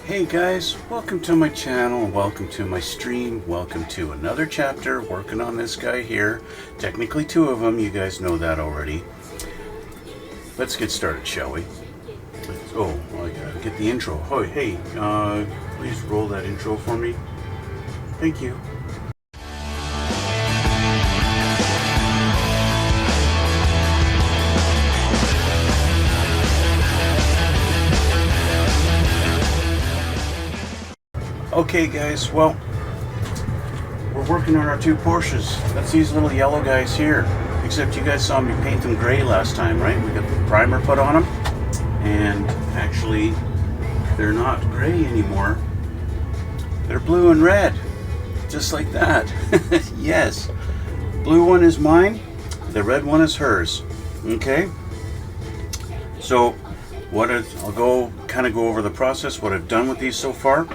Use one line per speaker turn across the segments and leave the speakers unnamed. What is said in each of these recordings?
Hey guys, welcome to my channel, welcome to my stream, welcome to another chapter working on this guy here. Technically two of them, you guys know that already. Let's get started, shall we? Oh, well, I gotta get the intro. Oh, hey, please roll that intro for me. Thank you. Okay guys, well, we're working on our two Porsches. That's these little yellow guys here. Except you guys saw me paint them gray last time, right? We got the primer put on them. And actually, they're not gray anymore. They're blue and red. Just like that. Yes. Blue one is mine. The red one is hers. Okay? So, I'll kind of go over the process, what I've done with these so far.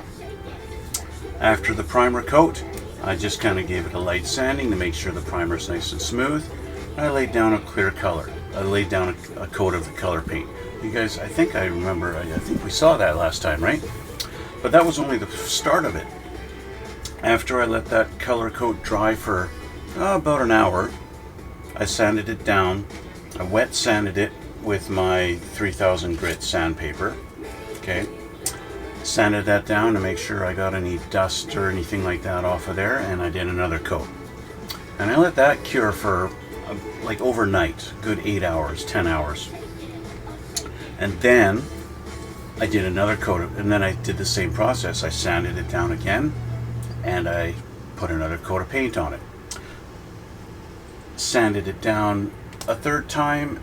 After the primer coat, I just kind of gave it a light sanding to make sure the primer is nice and smooth. I laid down a clear color. I laid down a coat of the color paint. You guys, I think I think we saw that last time, right? But that was only the start of it. After I let that color coat dry for about an hour, I sanded it down. I wet sanded it with my 3000 grit sandpaper. Okay. Sanded that down to make sure I got any dust or anything like that off of there, and I did another coat. And I let that cure for like overnight, good 8 hours, 10 hours. And then I did another coat, and then I did the same process. I sanded it down again, and I put another coat of paint on it. Sanded it down a third time,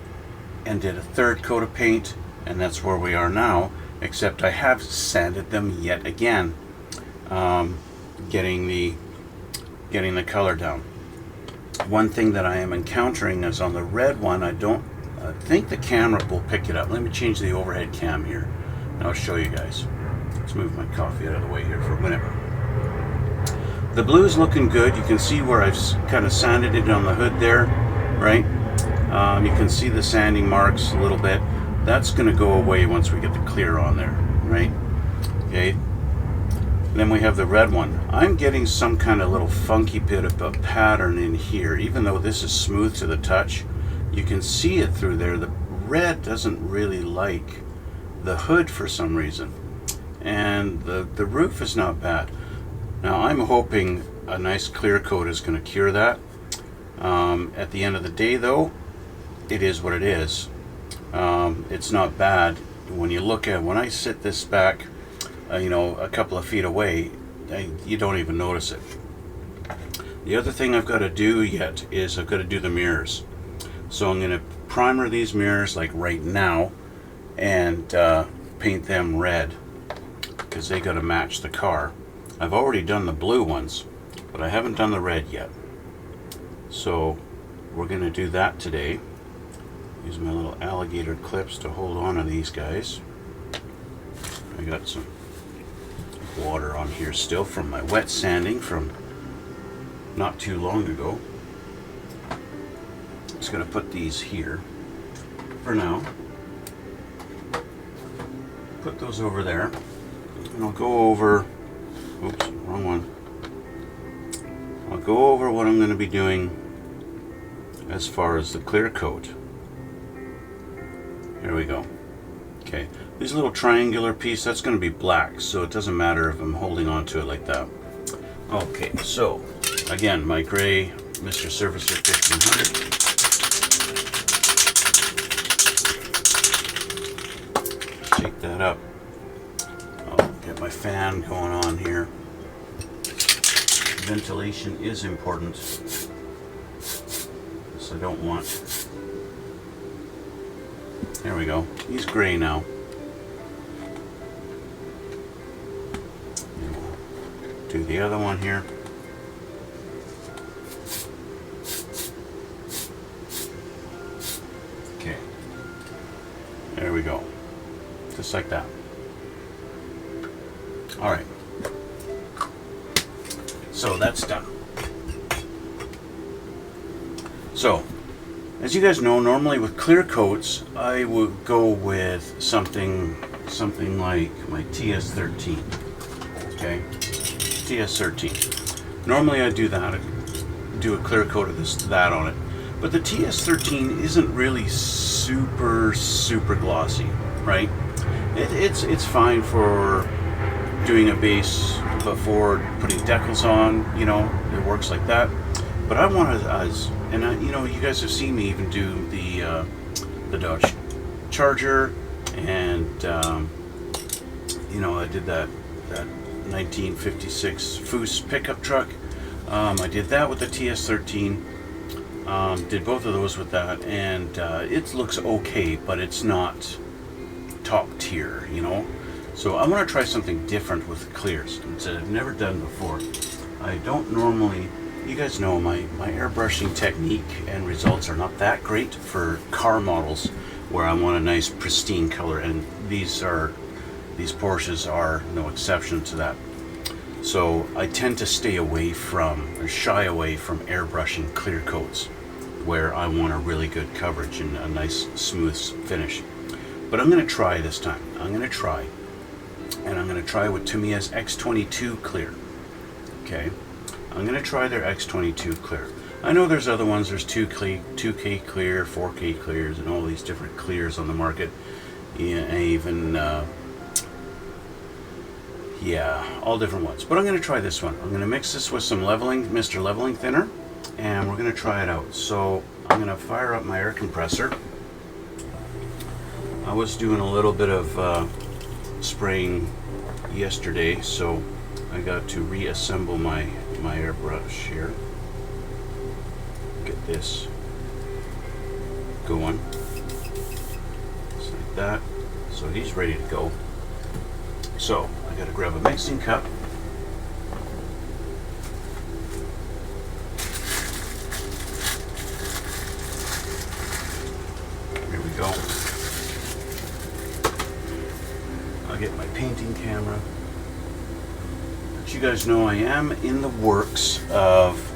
and did a third coat of paint, and that's where we are now. Except I have sanded them yet again, getting the color down. One thing that I am encountering is on the red one, I think the camera will pick it up. Let me change the overhead cam here, and I'll show you guys. Let's move my coffee out of the way here for a minute. The blue is looking good. You can see where I've kind of sanded it on the hood there, right? You can see the sanding marks a little bit. That's going to go away once we get the clear on there, right? Okay. Then we have the red one. I'm getting some kind of little funky bit of a pattern in here. Even though this is smooth to the touch, you can see it through there. The red doesn't really like the hood for some reason. And the roof is not bad. Now I'm hoping a nice clear coat is going to cure that. At the end of the day though, it is what it is. It's not bad. When I sit this back, a couple of feet away, you don't even notice it. The other thing I've got to do yet is I've got to do the mirrors. So I'm going to primer these mirrors like right now and paint them red because they got to match the car. I've already done the blue ones, but I haven't done the red yet. So we're going to do that today. Use my little alligator clips to hold on to these guys. I got some water on here still from my wet sanding from not too long ago. Just gonna put these here for now. Put those over there. And I'll go over, oops, wrong one. I'll go over what I'm gonna be doing as far as the clear coat. Here we go. Okay, this little triangular piece, that's going to be black, so it doesn't matter if I'm holding on to it like that. Okay, so again, my gray Mr. Surfacer 1500. Shake that up. I'll get my fan going on here. Ventilation is important, so I don't want. There we go. He's gray now. Do the other one here. Okay. There we go. Just like that. All right. So that's done. So As you guys know, normally with clear coats, I would go with something like my TS13. Okay, TS13. Normally I do that, do a clear coat of that on it. But the TS13 isn't really super glossy, right? It's fine for doing a base before putting decals on, you know, it works like that. But I want to, you know, you guys have seen me even do the Dodge Charger, and you know, I did that 1956 Foose pickup truck. I did that with the TS13. Did both of those with that, and it looks okay, but it's not top tier, you know. So I want to try something different with clears that I've never done before. I don't normally, you guys know my airbrushing technique and results are not that great for car models where I want a nice pristine color, and these Porsches are no exception to that. So I tend to stay away from, or shy away from airbrushing clear coats where I want a really good coverage and a nice smooth finish. But I'm going to try this time. I'm going to try. And I'm going to try with Tamiya's X22 clear. Okay. I'm going to try their X22 clear. I know there's other ones. There's 2K clear, 4K clears, and all these different clears on the market. Yeah, even yeah, all different ones. But I'm going to try this one. I'm going to mix this with some Mr. Leveling Thinner, and we're going to try it out. So I'm going to fire up my air compressor. I was doing a little bit of spraying yesterday, so I got to reassemble my airbrush here. Get this going. Just like that. So he's ready to go. So I got to grab a mixing cup. Here we go. I'll get my painting camera. But you guys know I am in the works of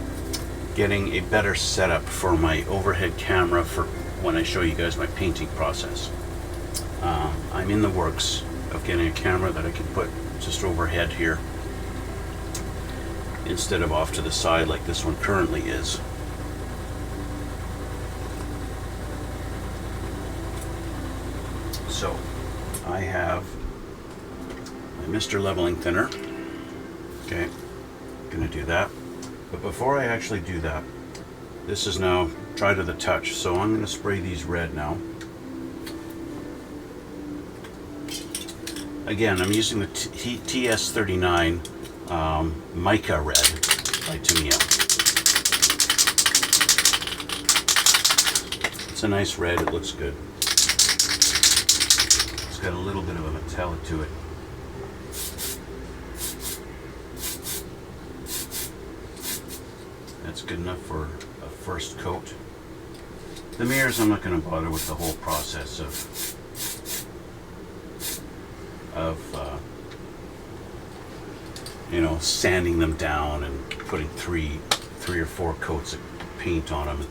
getting a better setup for my overhead camera for when I show you guys my painting process. I'm in the works of getting a camera that I can put just overhead here instead of off to the side like this one currently is. So I have my Mr. Leveling Thinner. Okay, gonna do that. But before I actually do that, this is now dry to the touch, so I'm gonna spray these red now. Again, I'm using the TS39 Mica Red by Tamiya. It's a nice red, it looks good. It's got a little bit of a metallic to it. That's good enough for a first coat. The mirrors, I'm not going to bother with the whole process of you know, sanding them down and putting three or four coats of paint on them.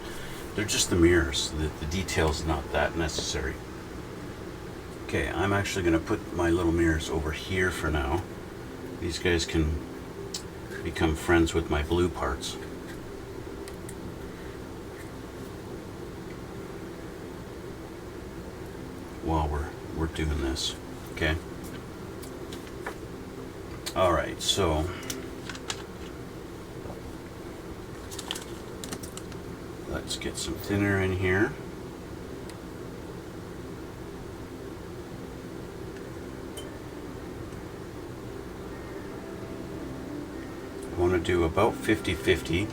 They're just the mirrors. The detail's not that necessary. Okay, I'm actually going to put my little mirrors over here for now. These guys can become friends with my blue parts. While we're doing this. Okay. All right, so let's get some thinner in here. I want to do about 50-50.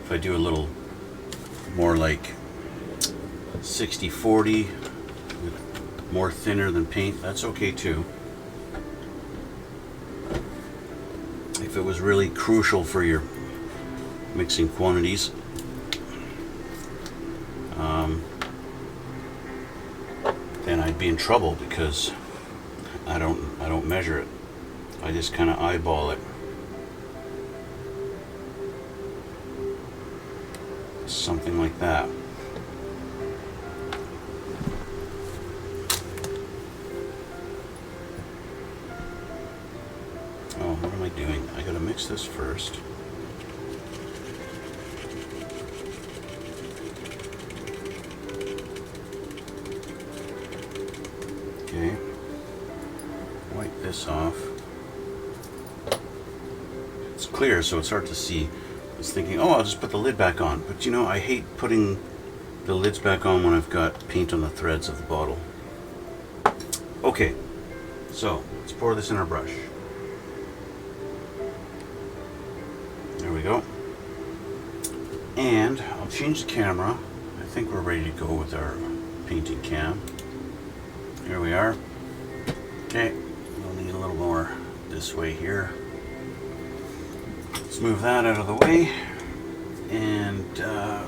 If I do a little more like 60-40, more thinner than paint, that's okay too. If it was really crucial for your mixing quantities, then I'd be in trouble because I don't measure it. I just kind of eyeball it. Something like that. what am I doing? I gotta mix this first. Okay. Wipe this off. It's clear, so it's hard to see. I was thinking, oh, I'll just put the lid back on. But you know, I hate putting the lids back on when I've got paint on the threads of the bottle. Okay, so let's pour this in our brush. There we go. And I'll change the camera. I think we're ready to go with our painting cam. Here we are. Okay, we'll need a little more this way here. Let's move that out of the way. And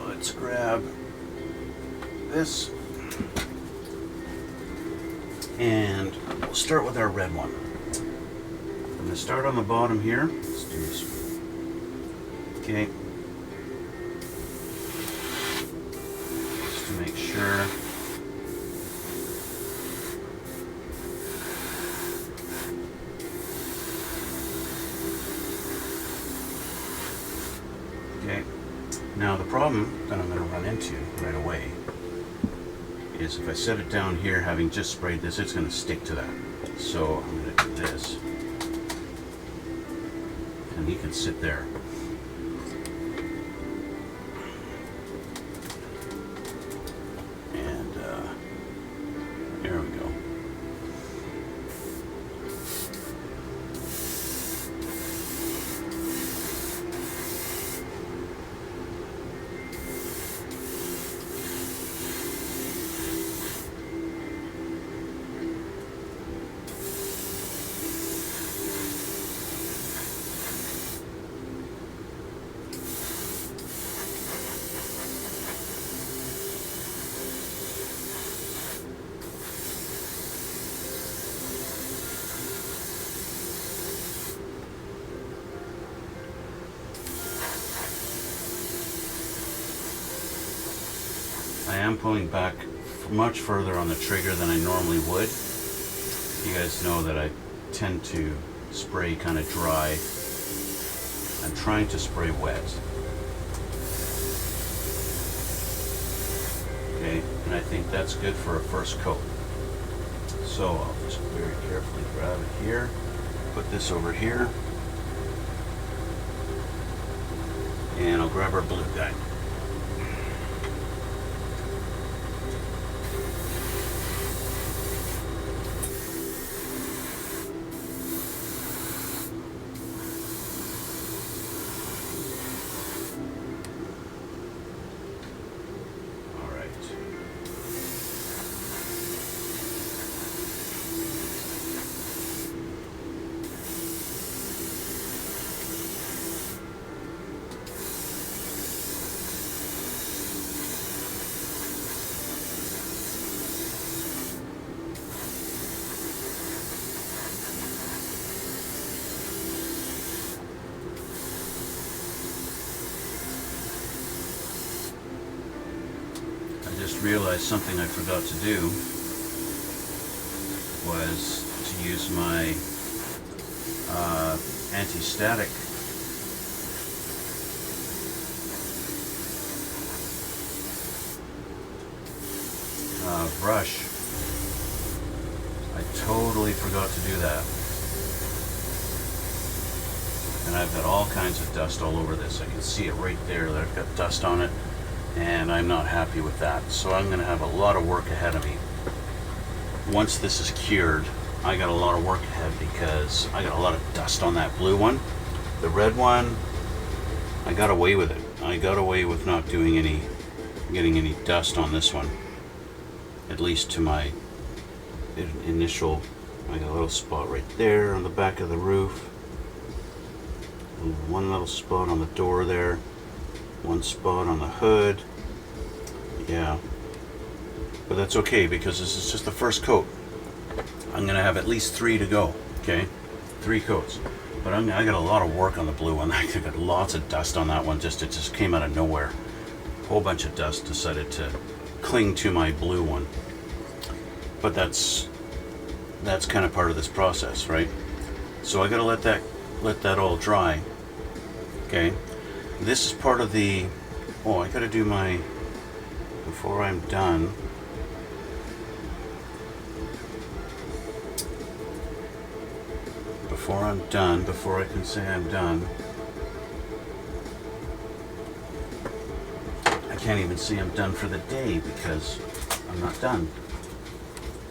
let's grab this. And we'll start with our red one. I'm going to start on the bottom here. Let's do this one. Okay. Just to make sure. Okay. Now the problem that I'm going to run into right away is if I set it down here, having just sprayed this, it's going to stick to that. So I'm going to do this, and he can sit there. And there we go. I am pulling back much further on the trigger than I normally would. You guys know that I tend to spray kind of dry. I'm trying to spray wet. Okay, and I think that's good for a first coat. So I'll just very carefully grab it here, put this over here, and I'll grab our blue guy. Realized something I forgot to do was to use my anti-static brush. I totally forgot to do that, and I've got all kinds of dust all over this. I can see it right there that I've got dust on it, and I'm not happy with that. So I'm going to have a lot of work ahead of me. Once this is cured, I got a lot of work ahead because I got a lot of dust on that blue one. The red one, I got away with it. I got away with not doing getting any dust on this one. At least to my initial, I got a little spot right there on the back of the roof. And one little spot on the door there. One spot on the hood. Yeah, but that's okay because this is just the first coat. I'm gonna have at least 3 to go. Okay, 3 coats. But I got a lot of work on the blue one. I got lots of dust on that one. It just came out of nowhere. A whole bunch of dust decided to cling to my blue one. But that's kind of part of this process, right? So I gotta let that let that all dry. Okay, this is part of the, oh, I gotta do my, before I'm done, before I can say I'm done, I can't even say I'm done for the day because I'm not done.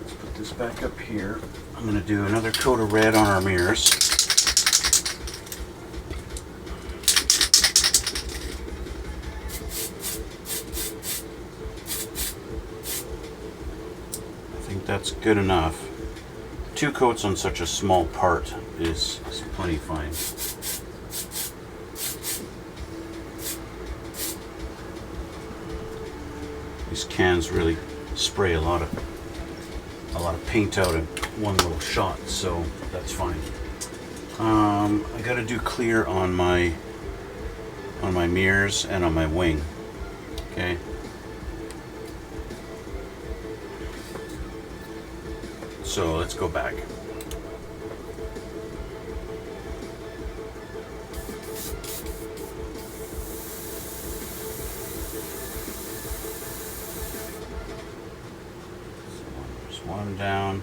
Let's put this back up here. I'm going to do another coat of red on our mirrors. I think that's good enough. 2 coats on such a small part is plenty fine. These cans really spray a lot of paint out in one little shot, so that's fine. I got to do clear on my mirrors and on my wing. Okay. So let's go back. There's one down.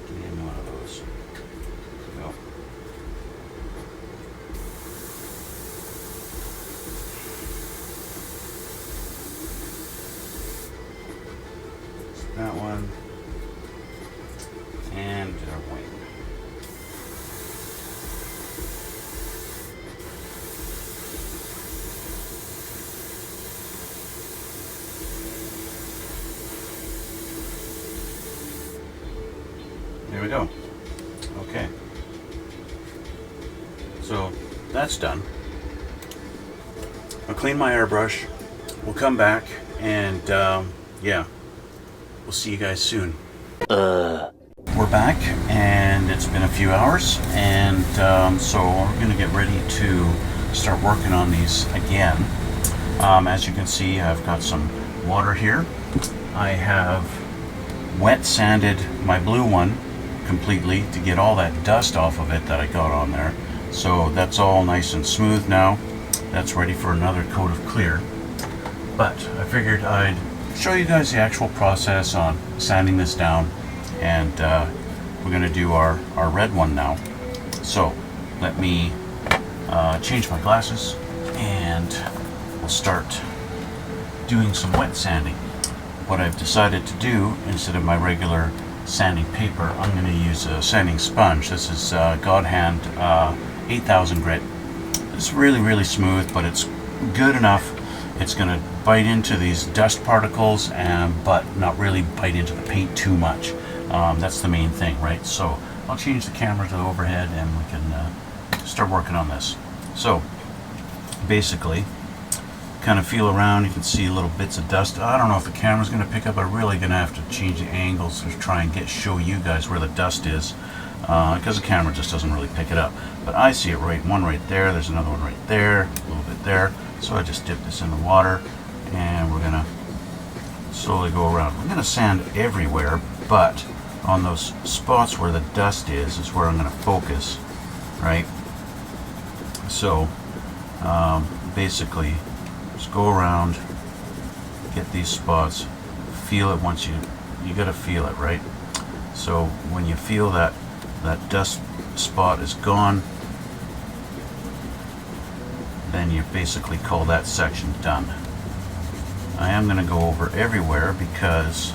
Give me one of those. There we go. That one. And our wing. There we go. Okay. So that's done. I'll clean my airbrush. We'll come back and yeah, we'll see you guys soon. We're back, and it's been a few hours, and so we're going to get ready to start working on these again. As you can see, I've got some water here. I have wet sanded my blue one completely to get all that dust off of it that I got on there. So that's all nice and smooth now. That's ready for another coat of clear. But I figured I'd show you guys the actual process on sanding this down. And we're going to do our red one now. So let me change my glasses and we'll start doing some wet sanding. What I've decided to do, instead of my regular sanding paper, I'm going to use a sanding sponge. This is God Hand 8000 grit. It's really smooth, but it's good enough. It's going to bite into these dust particles, but not really bite into the paint too much. That's the main thing, right? So I'll change the camera to the overhead and we can start working on this. So basically, kind of feel around, you can see little bits of dust. I don't know if the camera's going to pick up. I'm really going to have to change the angles to try and show you guys where the dust is, because the camera just doesn't really pick it up. But I see it one right there, there's another one right there, a little bit there. So I just dip this in the water and we're going to slowly go around. We're going to sand everywhere, but on those spots where the dust is where I'm going to focus, right? So basically just go around, get these spots, feel it. Once you got to feel it, right? So when you feel that dust spot is gone, then you basically call that section done. I am going to go over everywhere because,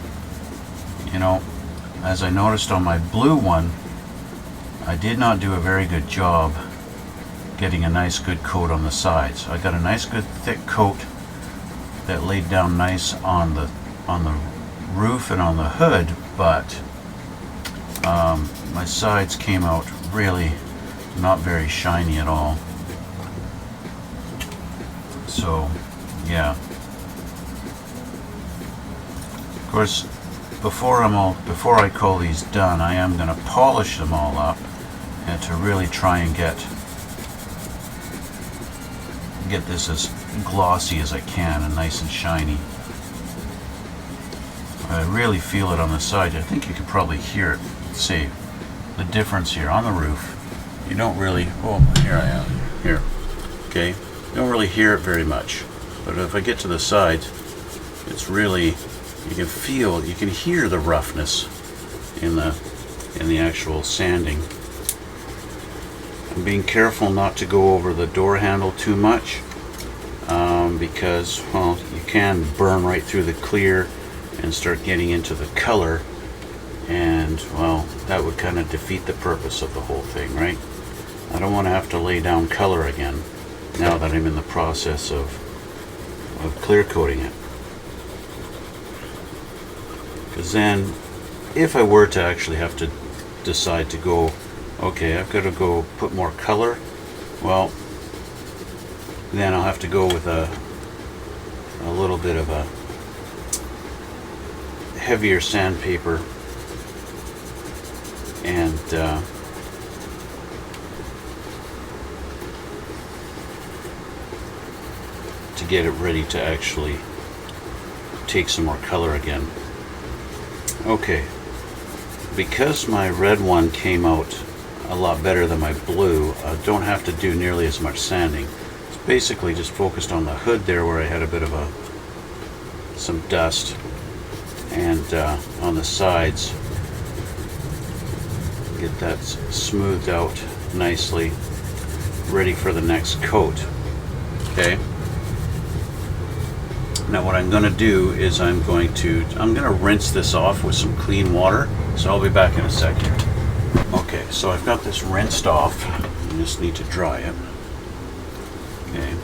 you know, as I noticed on my blue one, I did not do a very good job getting a nice good coat on the sides. I got a nice good thick coat that laid down nice on the roof and on the hood, but my sides came out really not very shiny at all. So yeah, of course, before I call these done, I am going to polish them all up and to really try and get this as glossy as I can and nice and shiny. I really feel it on the side. I think you can probably hear it. See the difference here on the roof you don't really, oh, here I am, here, okay, you don't really hear it very much, but if I get to the sides, it's really, you can feel, you can hear the roughness in the actual sanding. I'm being careful not to go over the door handle too much, because, well, you can burn right through the clear and start getting into the color, and, well, that would kind of defeat the purpose of the whole thing, right? I don't want to have to lay down color again now that I'm in the process of clear coating it. Because then, if I were to actually have to decide to go, okay, I've got to go put more color, well, then I'll have to go with a little bit of a heavier sandpaper, and to get it ready to actually take some more color again. Okay, because my red one came out a lot better than my blue, I don't have to do nearly as much sanding. It's basically just focused on the hood there where I had a bit of some dust, and on the sides, get that smoothed out nicely, ready for the next coat. Okay. Now what I'm going to do is I'm going to rinse this off with some clean water, so I'll be back in a second. Okay, so I've got this rinsed off. I just need to dry it. Okay.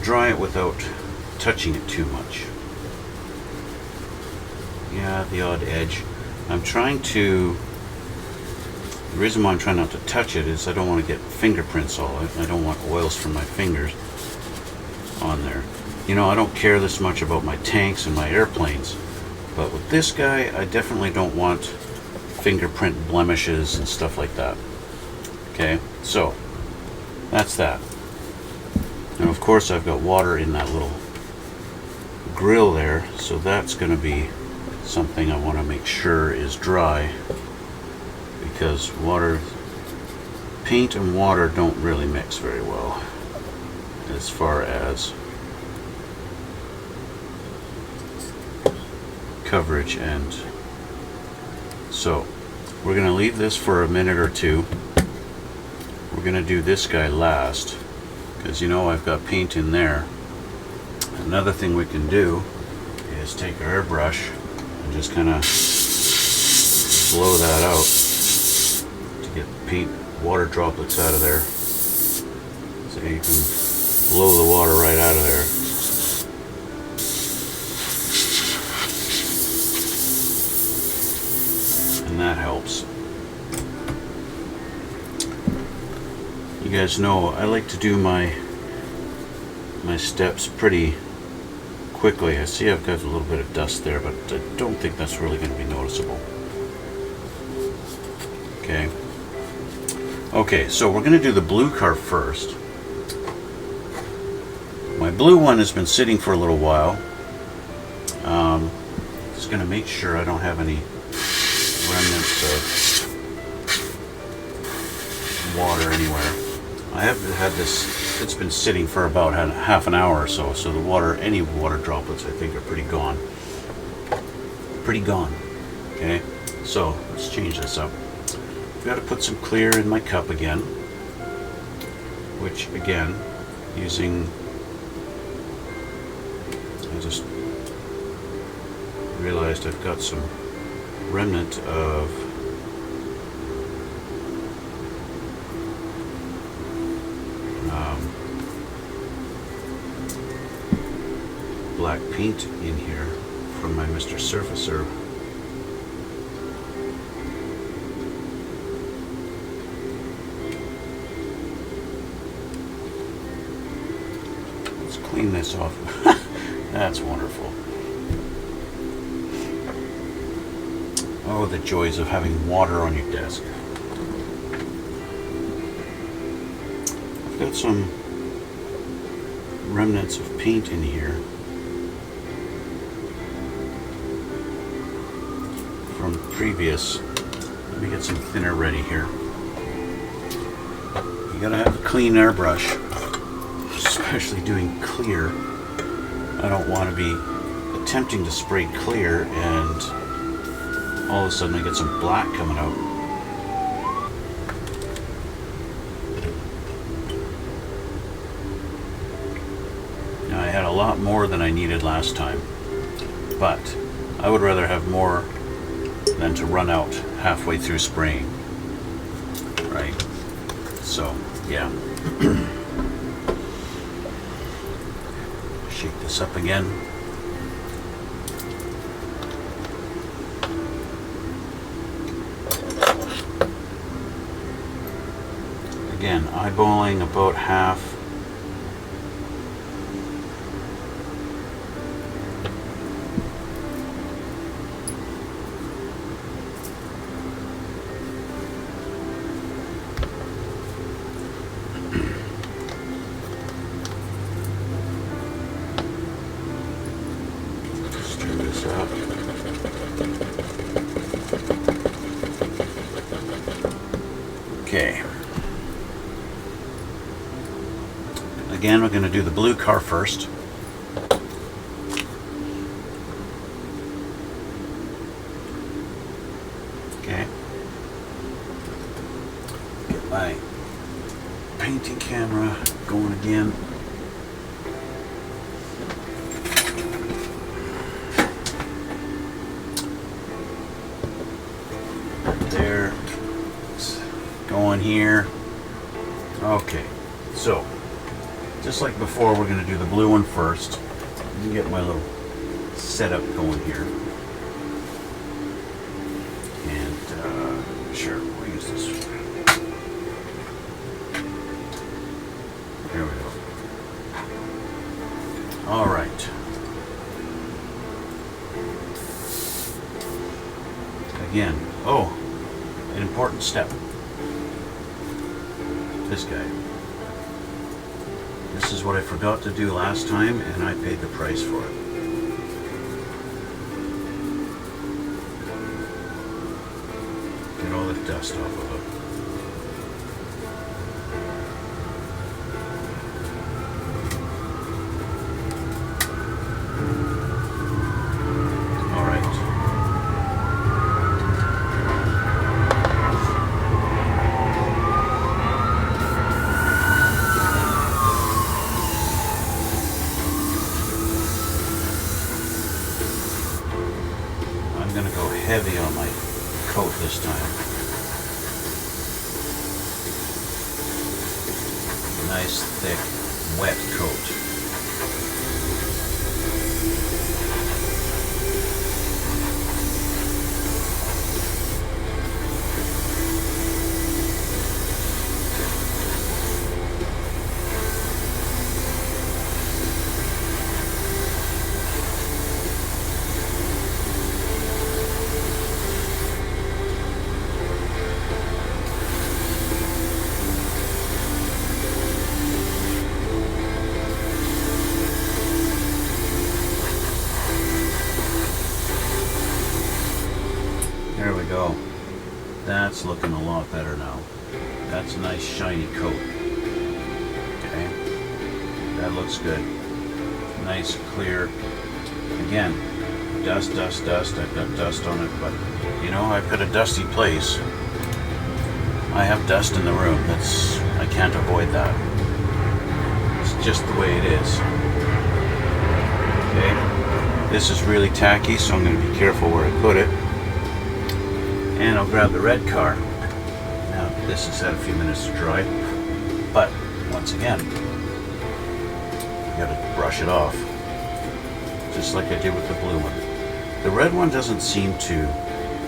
Dry it without touching it too much. Yeah, the odd edge. I'm trying to, the reason why I'm trying not to touch it is I don't want to get fingerprints all. I don't want oils from my fingers on there. You know, I don't care this much about my tanks and my airplanes, but with this guy, I definitely don't want fingerprint blemishes and stuff like that. Okay, so that's that. And of course, I've got water in that little grill there, so that's going to be something I want to make sure is dry, because paint and water don't really mix very well as far as coverage. And so we're going to leave this for a minute or two. We're going to do this guy last, because you know I've got paint in there. Another thing we can do is take our airbrush and just kind of blow that out to get paint water droplets out of there. So you can blow the water right out of there. And that helps. You guys know I like to do my steps pretty quickly. I see I've got a little bit of dust there, but I don't think that's really going to be noticeable. Okay, so we're going to do the blue car first. My blue one has been sitting for a little while. Just going to make sure I don't have any remnants of water anywhere. I have had this, it's been sitting for about half an hour or so, so the water, any water droplets I think are pretty gone. Okay, so let's change this up. I've got to put some clear in my cup again, which again, using, I just realized I've got some remnant of black paint in here from my Mr. Surfacer. Let's clean this off. That's wonderful. Oh, the joys of having water on your desk. I've got some remnants of paint in here from previous Let me get some thinner ready here. You gotta have a clean airbrush, especially doing clear. I don't want to be attempting to spray clear and all of a sudden I get some black coming out. Now I had a lot more than I needed last time, but I would rather have more than to run out halfway through spraying. Right? So, yeah. Shake this up again. Again, eyeballing about half. Stir this up. Okay. Again, we're going to do the blue car first. Okay. Get my painting camera going again. There. It's going here. Okay. So, just like before, we're going to do the blue one first. Let me get my little setup going here. And, sure, we'll use this. There we go. Alright. Again, an important step. This guy. This is what I forgot to do last time, and I paid the price for it. Get all the dust off of it. All right. I'm going to go heavy on my coat this time. Nice, thick, wet coat. There we go. That's looking a lot better now. That's a nice shiny coat. Okay. That looks good. Nice, clear. Again, dust, dust, dust. I've got dust on it, but you know, I've got a dusty place. I have dust in the room. I can't avoid that. It's just the way it is. Okay. This is really tacky, so I'm going to be careful where I put it. And I'll grab the red car. Now this has had a few minutes to dry, but once again, you gotta brush it off, just like I did with the blue one. The red one doesn't seem to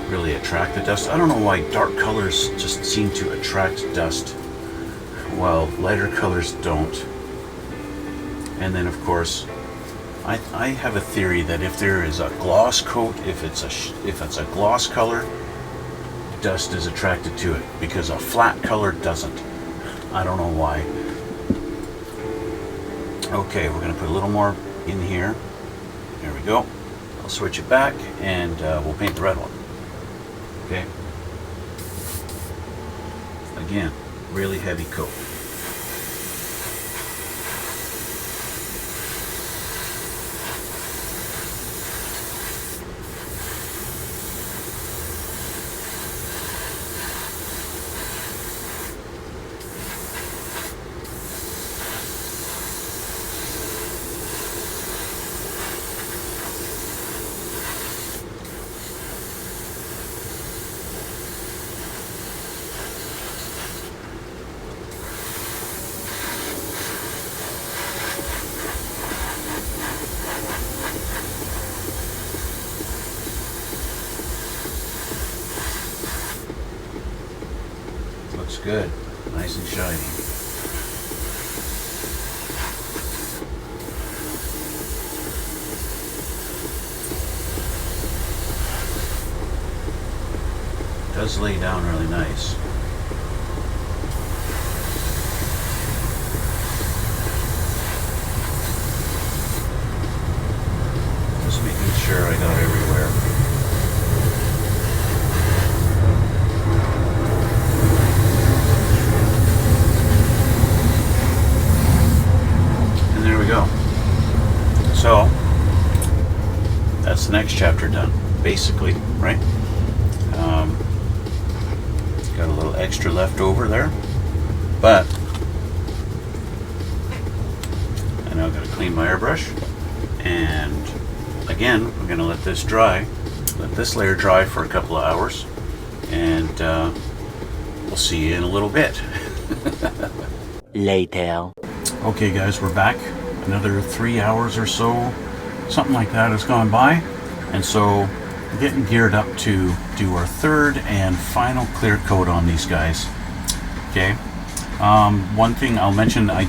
really attract the dust. I don't know why dark colors just seem to attract dust, while lighter colors don't. And then of course, I have a theory that if there is a gloss coat, if it's a gloss color, dust is attracted to it, because a flat color doesn't. I don't know why. Okay, we're going to put a little more in here. There we go. I'll switch it back and we'll paint the red one. Okay. Again, really heavy coat. Looks good, nice and shiny. Does lay down really nice. Just making sure I got everywhere. And there we go. So that's the next chapter done, basically, right? Got a little extra left over there, but I now got to clean my airbrush, and again we're going to let this dry, let this layer dry for a couple of hours, and we'll see you in a little bit.
Later.
Okay guys, we're back. Another 3 hours or so, something like that has gone by, and so we're getting geared up to do our third and final clear coat on these guys. Okay. One thing I'll mention, I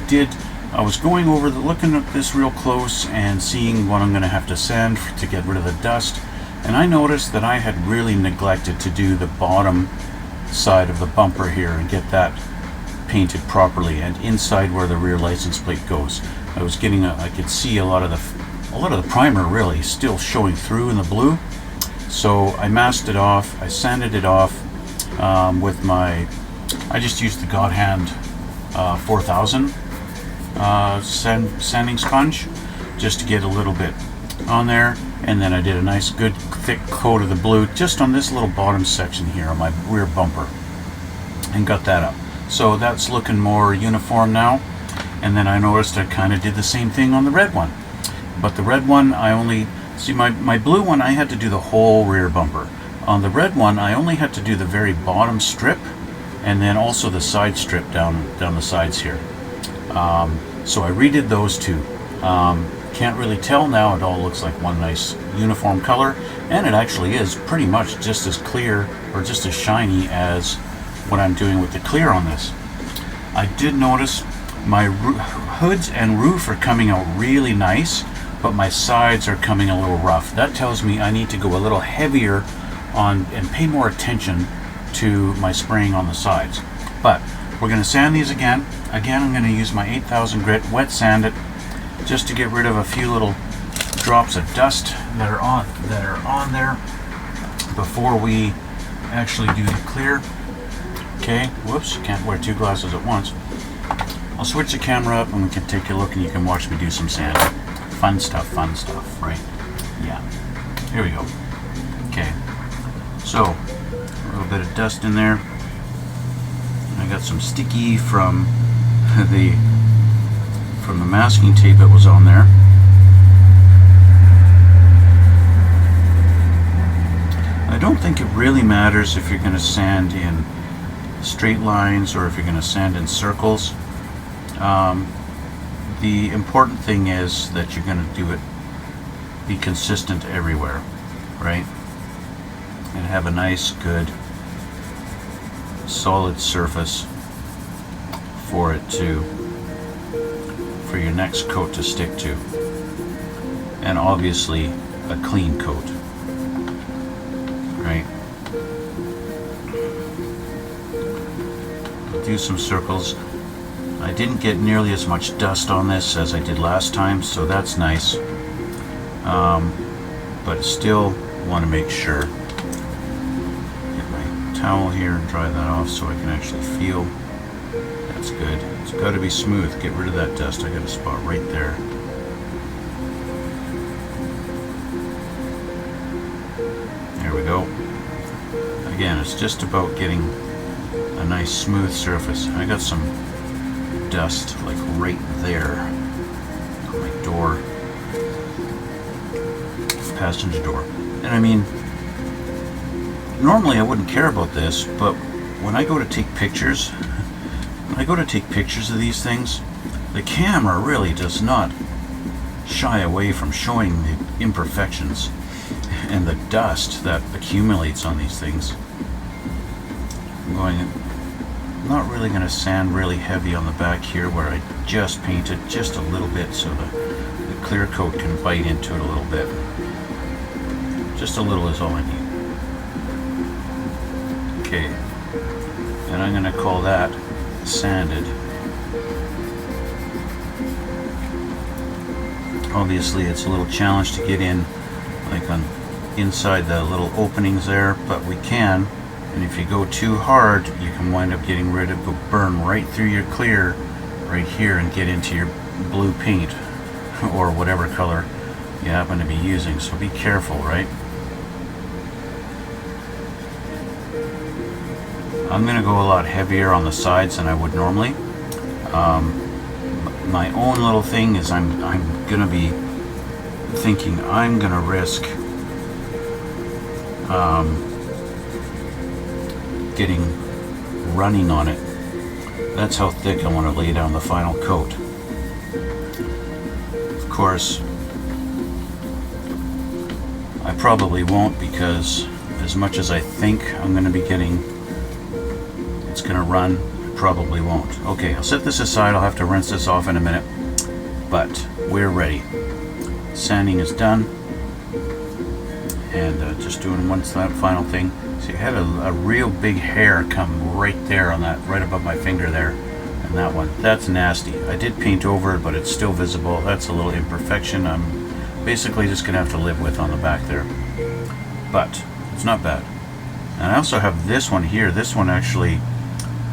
was going over looking at this real close and seeing what I'm going to have to sand to get rid of the dust, and I noticed that I had really neglected to do the bottom side of the bumper here and get that painted properly, and inside where the rear license plate goes. I was getting I could see a lot of the primer really still showing through in the blue. So I masked it off, I sanded it off with my, I just used the God Hand 4000 sanding sponge just to get a little bit on there, and then I did a nice good thick coat of the blue just on this little bottom section here on my rear bumper and got that up. So that's looking more uniform now, and then I noticed I kind of did the same thing on the red one, but the red one I only, see my blue one I had to do the whole rear bumper. On the red one I only had to do the very bottom strip and then also the side strip down the sides here. So I redid those two. Can't really tell now, it all looks like one nice uniform color, and it actually is pretty much just as clear or just as shiny as what I'm doing with the clear on this. I did notice my hoods and roof are coming out really nice, but my sides are coming a little rough. That tells me I need to go a little heavier on and pay more attention to my spraying on the sides. But we're going to sand these again. Again, I'm going to use my 8000 grit, wet sand it, just to get rid of a few little drops of dust that are on there before we actually do the clear. Okay, whoops, can't wear two glasses at once. I'll switch the camera up and we can take a look and you can watch me do some sanding. Fun stuff, right? Yeah. Here we go. Okay. So, a little bit of dust in there. I got some sticky from the masking tape that was on there. I don't think it really matters if you're going to sand in straight lines or if you're going to sand in circles. The important thing is that you're going to do it, be consistent everywhere, right? And have a nice, good, solid surface for your next coat to stick to. And obviously a clean coat, right? Do some circles. I didn't get nearly as much dust on this as I did last time, so that's nice. But still want to make sure. Get my towel here and dry that off so I can actually feel. That's good. It's got to be smooth. Get rid of that dust. I got a spot right there. There we go. Again, it's just about getting a nice smooth surface. I got some dust like right there on my door, passenger door. And I mean, normally I wouldn't care about this, but when I go to take pictures, of these things, the camera really does not shy away from showing the imperfections and the dust that accumulates on these things. I'm not really going to sand really heavy on the back here where I just painted just a little bit so the clear coat can bite into it a little bit. Just a little is all I need. Okay, and I'm going to call that sanded. Obviously it's a little challenge to get in like on inside the little openings there, but we can. And if you go too hard, you can wind up getting rid of, burn right through your clear right here and get into your blue paint or whatever color you happen to be using. So be careful, right? I'm going to go a lot heavier on the sides than I would normally. My own little thing is I'm going to be thinking I'm going to risk getting running on it. That's how thick I want to lay down the final coat. Of course, I probably won't, because as much as I think I'm going to be getting, it's going to run, I probably won't. Okay, I'll set this aside. I'll have to rinse this off in a minute, but we're ready. Sanding is done, and just doing one final thing. See, I had a real big hair come right there on that, right above my finger there, and that one. That's nasty. I did paint over it, but it's still visible. That's a little imperfection I'm basically just going to have to live with on the back there. But it's not bad. And I also have this one here. This one actually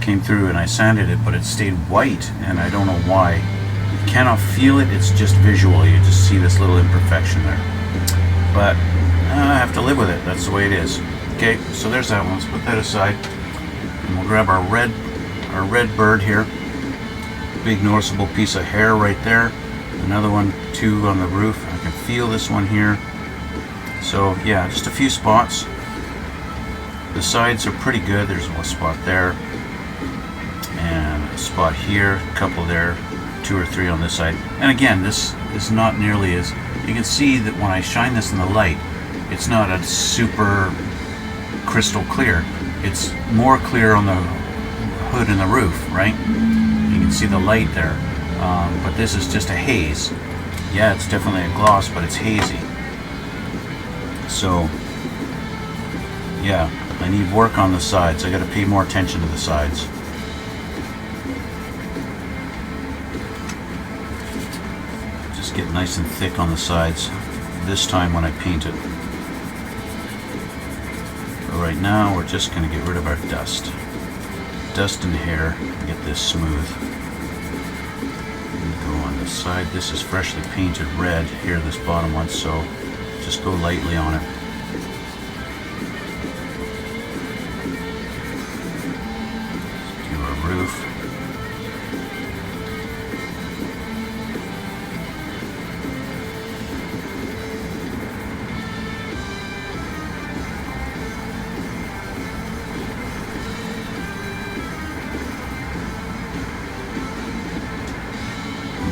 came through and I sanded it, but it stayed white, and I don't know why. You cannot feel it, it's just visual. You just see this little imperfection there. But I have to live with it. That's the way it is. Okay, so there's that one. Let's put that aside, and we'll grab our red bird here. Big noticeable piece of hair right there. Another one too on the roof. I can feel this one here. So yeah, just a few spots. The sides are pretty good. There's one spot there, and a spot here, a couple there, 2 or 3 on this side. And again, this is not nearly as, you can see that when I shine this in the light, it's not a super crystal clear. It's more clear on the hood and the roof, right? You can see the light there, but this is just a haze. Yeah, it's definitely a gloss, but it's hazy. So yeah, I need work on the sides. I got to pay more attention to the sides. Just get nice and thick on the sides this time when I paint it. Right now we're just going to get rid of our dust and hair and get this smooth. And go on the side. This is freshly painted red here, this bottom one, so just go lightly on it. Do our roof.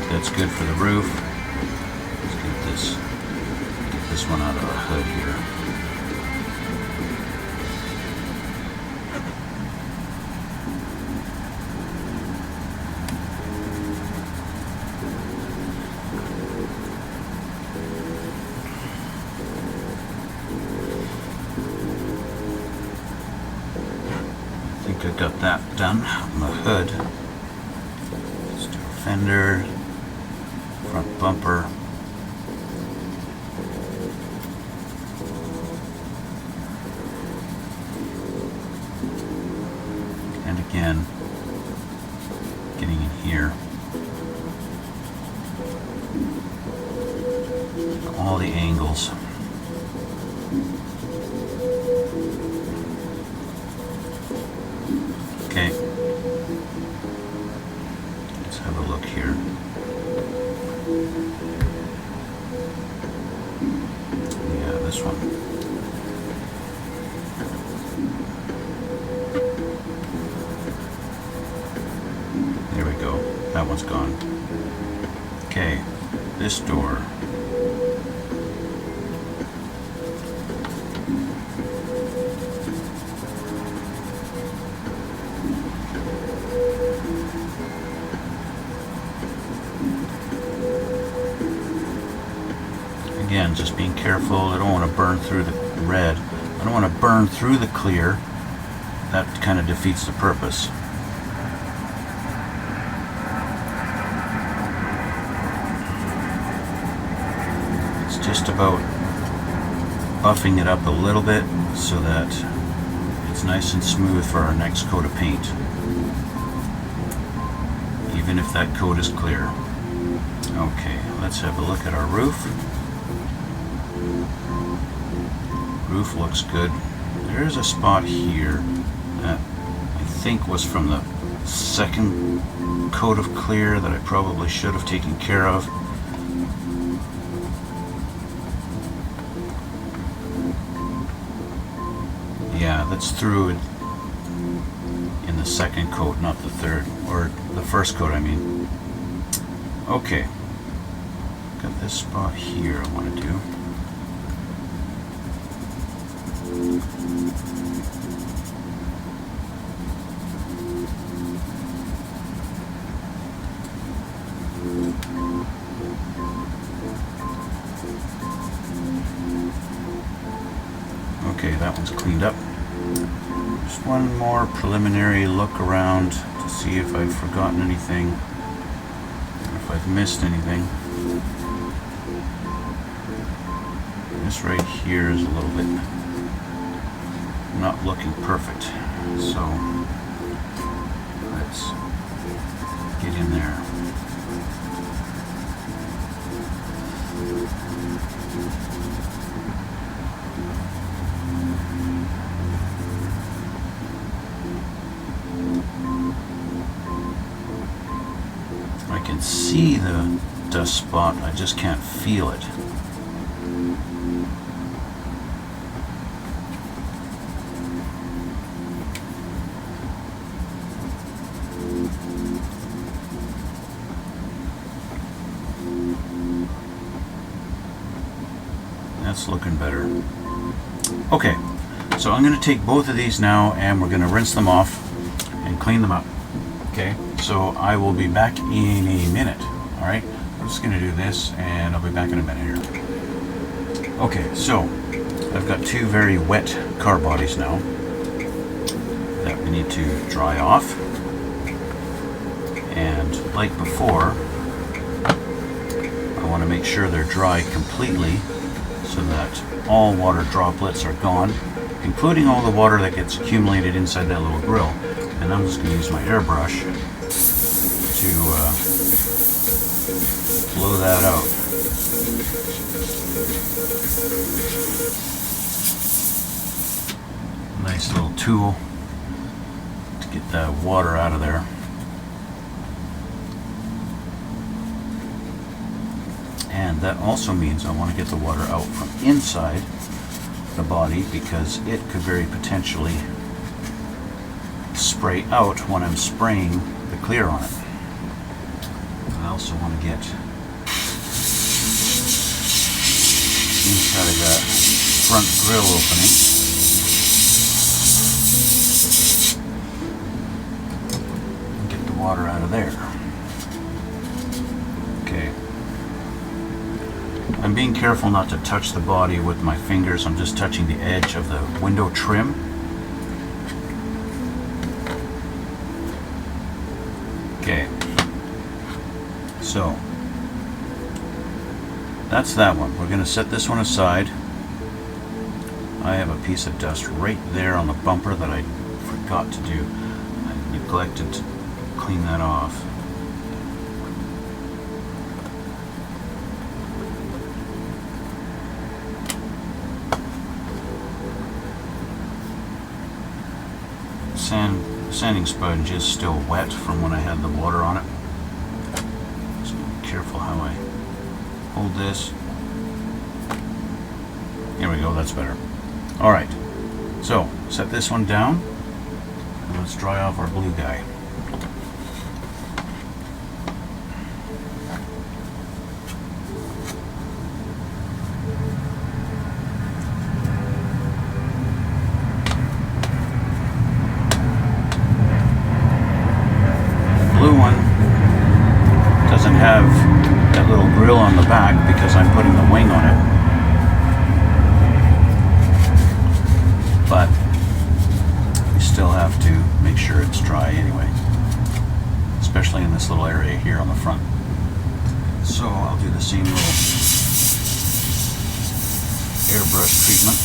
That's good for the roof. Let's get this one out of the hood here. I think I got that done on the hood. Let's do a fender. Front bumper. And again, getting in here. All the angles. Okay. Let's have a look here. Yeah, this one. There we go. That one's gone. Okay, this door. Again, just being careful. I don't want to burn through the red. I don't want to burn through the clear. That kind of defeats the purpose. It's just about buffing it up a little bit so that it's nice and smooth for our next coat of paint, even if that coat is clear. Okay, let's have a look at our roof. Roof looks good. There's a spot here that I think was from the second coat of clear that I probably should have taken care of. Yeah, that's through in the second coat, not the third, or the first coat, I mean. Okay, got this spot here I want to do. Okay, that one's cleaned up. Just one more preliminary look around to see if I've forgotten anything, if I've missed anything. This right here is a little bit not looking perfect, so let's get in there. I can see the dust spot, I just can't feel it. That's looking better. Okay, so I'm going to take both of these now and we're going to rinse them off and clean them up. Okay, so I will be back in a minute. All right, I'm just going to do this and I'll be back in a minute here. Okay, so I've got two very wet car bodies now that we need to dry off. And like before, I want to make sure they're dry completely so that all water droplets are gone, including all the water that gets accumulated inside that little grill. And I'm just going to use my airbrush to blow that out. Nice little tool to get that water out of there. And that also means I want to get the water out from inside the body because it could very potentially spray out when I'm spraying the clear on it. I also want to get inside of that front grill opening. And get the water out of there. Okay. I'm being careful not to touch the body with my fingers. I'm just touching the edge of the window trim. Okay. So, that's that one. We're going to set this one aside. I have a piece of dust right there on the bumper that I forgot to do. neglected to clean that off. Sanding sponge is still wet from when I had the water on it. So be careful how I hold this. Here we go, that's better. Alright, so set this one down and let's dry off our blue guy. Have that little grill on the back because I'm putting the wing on it, but we still have to make sure it's dry anyway, especially in this little area here on the front. So I'll do the same little airbrush treatment,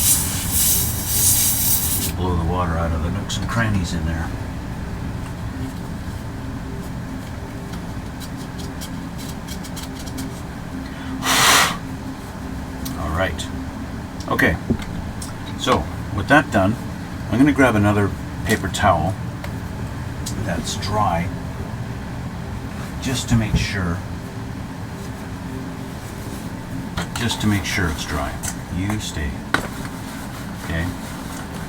blow the water out of the nooks and crannies in there. Right. Okay, so with that done, I'm going to grab another paper towel that's dry just to make sure it's dry. You stay. Okay.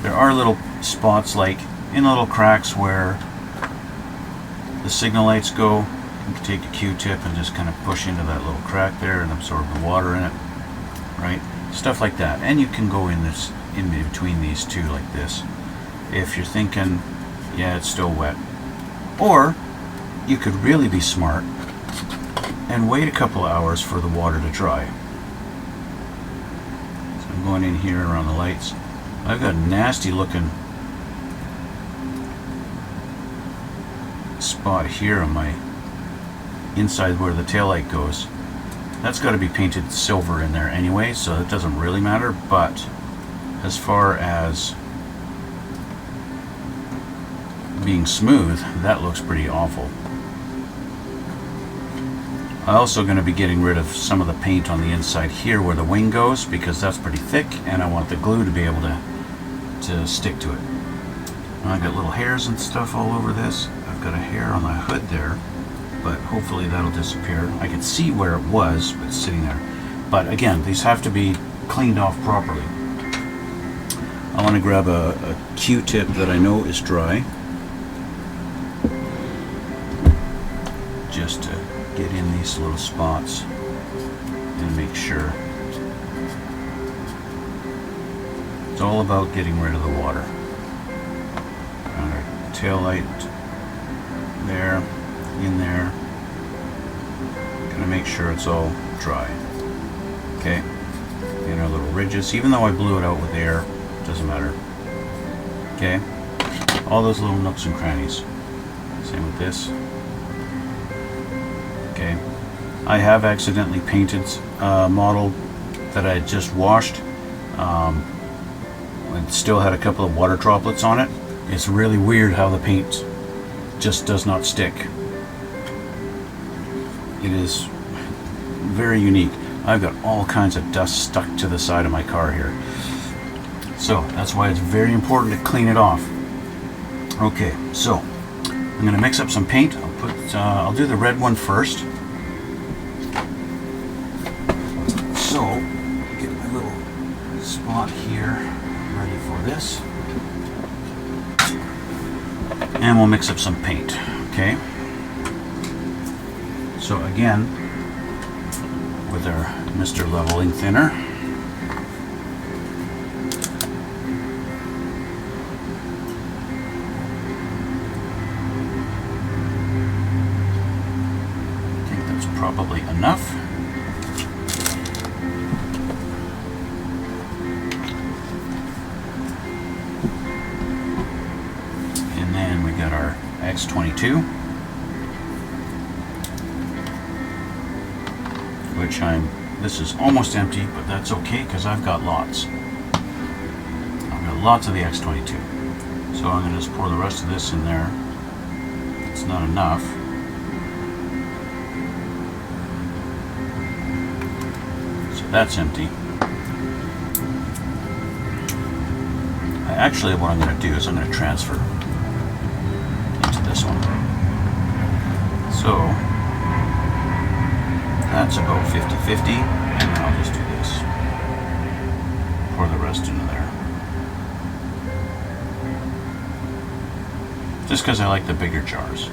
There are little spots like in little cracks where the signal lights go. You can take a Q-tip and just kind of push into that little crack there and absorb the water in it. Right? Stuff like that. And you can go in between these two like this if you're thinking, yeah, it's still wet. Or you could really be smart and wait a couple of hours for the water to dry. So I'm going in here around the lights. I've got a nasty looking spot here on my inside where the taillight goes. That's got to be painted silver in there anyway, so it doesn't really matter, but as far as being smooth, that looks pretty awful. I'm also going to be getting rid of some of the paint on the inside here where the wing goes, because that's pretty thick and I want the glue to be able to stick to it. I've got little hairs and stuff all over this. I've got a hair on the hood there, but hopefully that'll disappear. I can see where it was, but it's sitting there. But again, these have to be cleaned off properly. I want to grab a Q-tip that I know is dry, just to get in these little spots and make sure. It's all about getting rid of the water. On our tail light there, in there. Gonna make sure it's all dry. Okay. And our little ridges, even though I blew it out with air, doesn't matter. Okay. All those little nooks and crannies. Same with this. Okay. I have accidentally painted a model that I had just washed. It still had a couple of water droplets on it. It's really weird how the paint just does not stick. It is very unique. I've got all kinds of dust stuck to the side of my car here. So that's why it's very important to clean it off. Okay, so I'm going to mix up some paint. I'll do the red one first. So get my little spot here ready for this. And we'll mix up some paint, okay? So again, with our Mr. Leveling Thinner, I think that's probably enough. And then we got our X22. Which this is almost empty, but that's okay because I've got lots. I've got lots of the X22. So I'm going to just pour the rest of this in there. It's not enough. So that's empty. Actually, what I'm going to do is I'm going to transfer into this one. So that's about 50-50, and then I'll just do this. Pour the rest into there. Just because I like the bigger jars.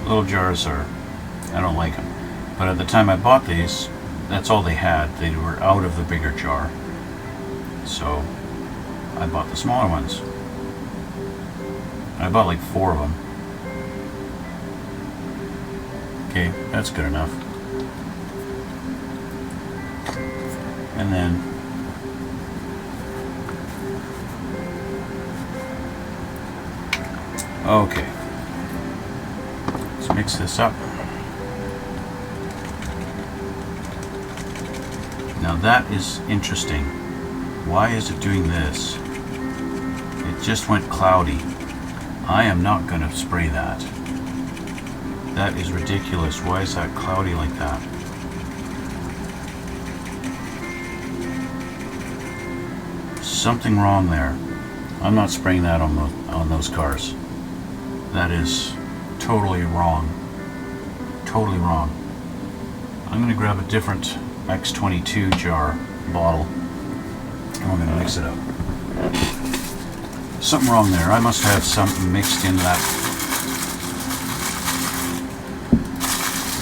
Little jars I don't like them. But at the time I bought these, that's all they had. They were out of the bigger jar. So I bought the smaller ones. I bought like 4 of them. Okay, that's good enough. And then okay, let's mix this up. Now that is interesting. Why is it doing this? It just went cloudy. I am not going to spray that. That is ridiculous. Why is that cloudy like that? Something wrong there. I'm not spraying that on those cars. That is totally wrong. Totally wrong. I'm going to grab a different X22 jar bottle and we're going to mix it up. Something wrong there. I must have something mixed in that.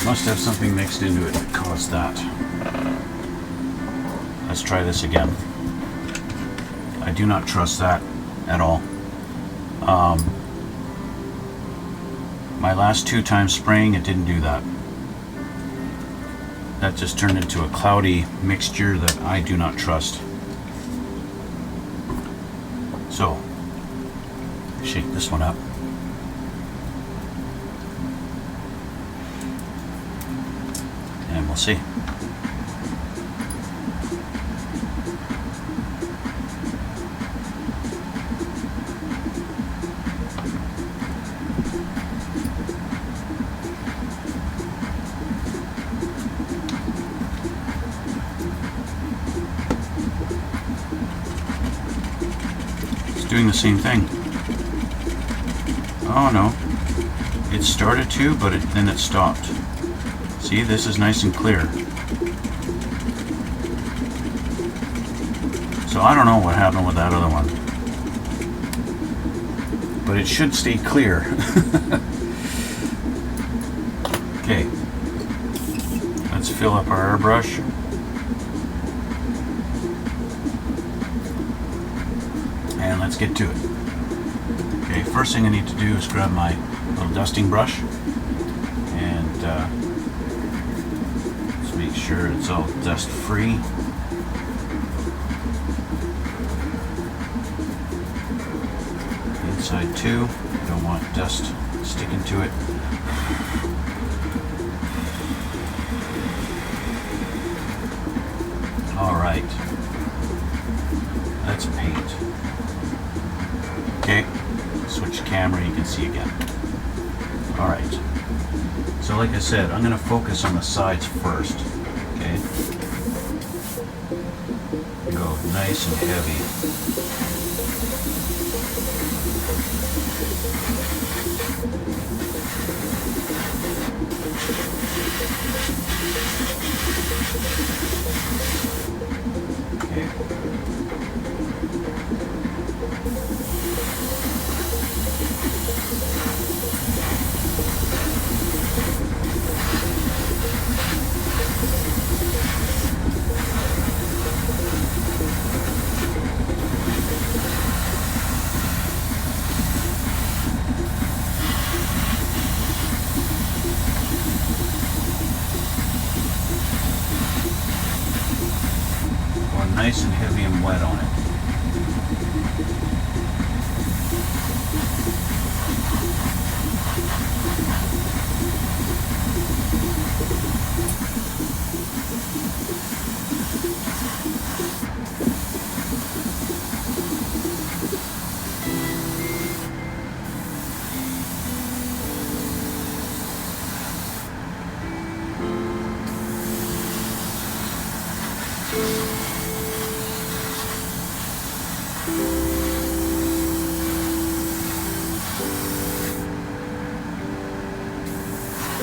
Must have something mixed into it that caused that. Let's try this again. I do not trust that at all. My last 2 times spraying, it didn't do that. That just turned into a cloudy mixture that I do not trust. So, shake this one up. And we'll see. Doing the same thing. Oh no, it started to, but then it stopped. See, this is nice and clear. So I don't know what happened with that other one, but it should stay clear. Okay, let's fill up our airbrush. And let's get to it. Okay, first thing I need to do is grab my little dusting brush and just make sure it's all dust free. Inside too, don't want dust sticking to it. All right, let's paint. Okay, switch camera, you can see again. Alright, so like I said, I'm going to focus on the sides first. Okay, go nice and heavy. Okay. Nice and heavy and wet on it.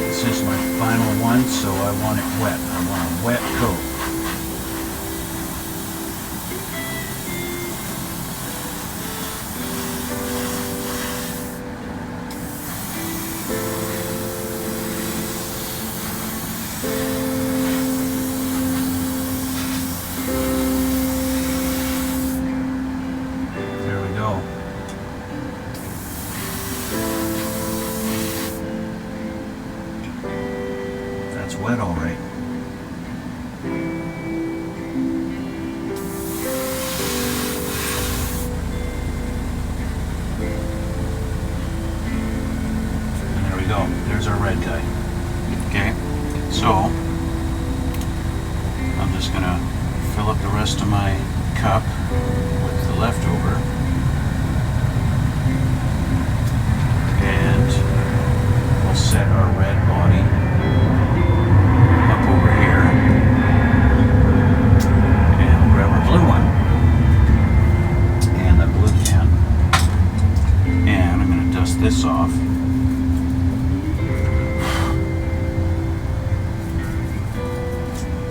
This is my final one, so I want it wet. I want a wet coat. There we go. That's wet, all right. And there we go. There's our red guy. Okay, so I'm just gonna fill up the rest of my cup with the leftover, and we'll set our red body up over here, and we'll grab our blue one and the blue can, and I'm going to dust this off.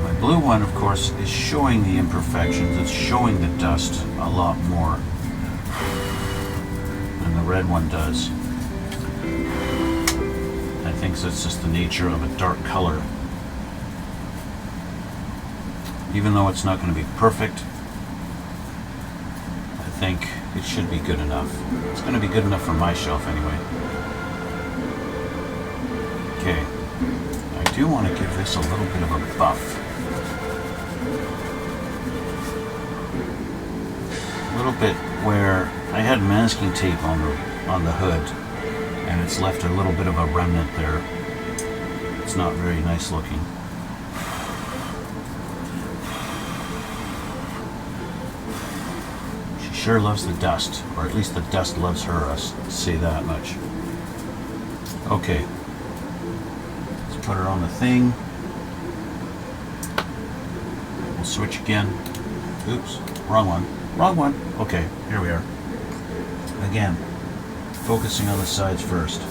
My blue one, of course, is showing the imperfections. It's showing the dust a lot more than the red one does. I think that's just the nature of a dark color. Even though it's not going to be perfect, I think it should be good enough. It's going to be good enough for my shelf anyway. Okay, I do want to give this a little bit of a buff. A little bit where I had masking tape on the hood, and it's left a little bit of a remnant there. It's not very nice looking. She sure loves the dust, or at least the dust loves her, I'll say that much. Okay, let's put her on the thing. We'll switch again. Oops, wrong one. Wrong one. Okay, here we are. Again, focusing on the sides first.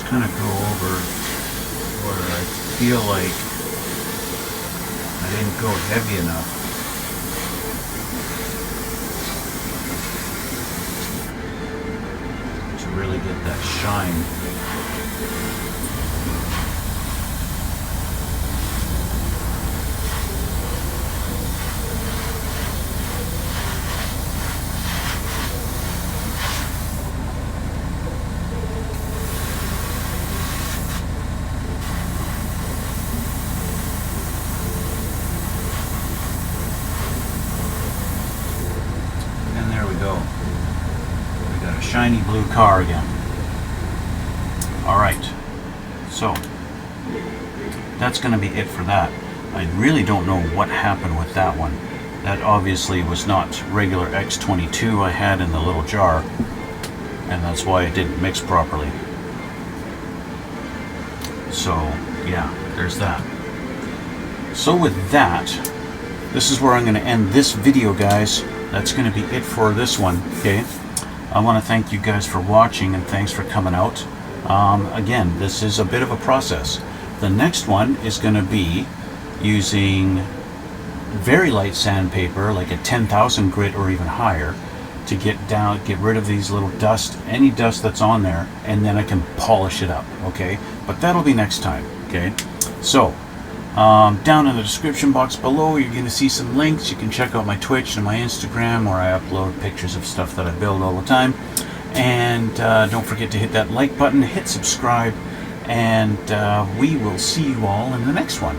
Kind of go over where I feel like I didn't go heavy enough. To really really get that shine. And there we go. We got a shiny blue car again. Alright, so that's going to be it for that. I really don't know what happened with that one. That obviously was not regular X22 I had in the little jar, and that's why it didn't mix properly. So yeah, there's that. So with that, this is where I'm going to end this video, guys. That's going to be it for this one, okay? I want to thank you guys for watching, and thanks for coming out. Again, this is a bit of a process. The next one is going to be using very light sandpaper, like a 10,000 grit or even higher, to get rid of these little dust, any dust that's on there, and then I can polish it up, okay? But that'll be next time, okay? So, down in the description box below, you're going to see some links. You can check out my Twitch and my Instagram, where I upload pictures of stuff that I build all the time. And don't forget to hit that like button, hit subscribe, and we will see you all in the next one.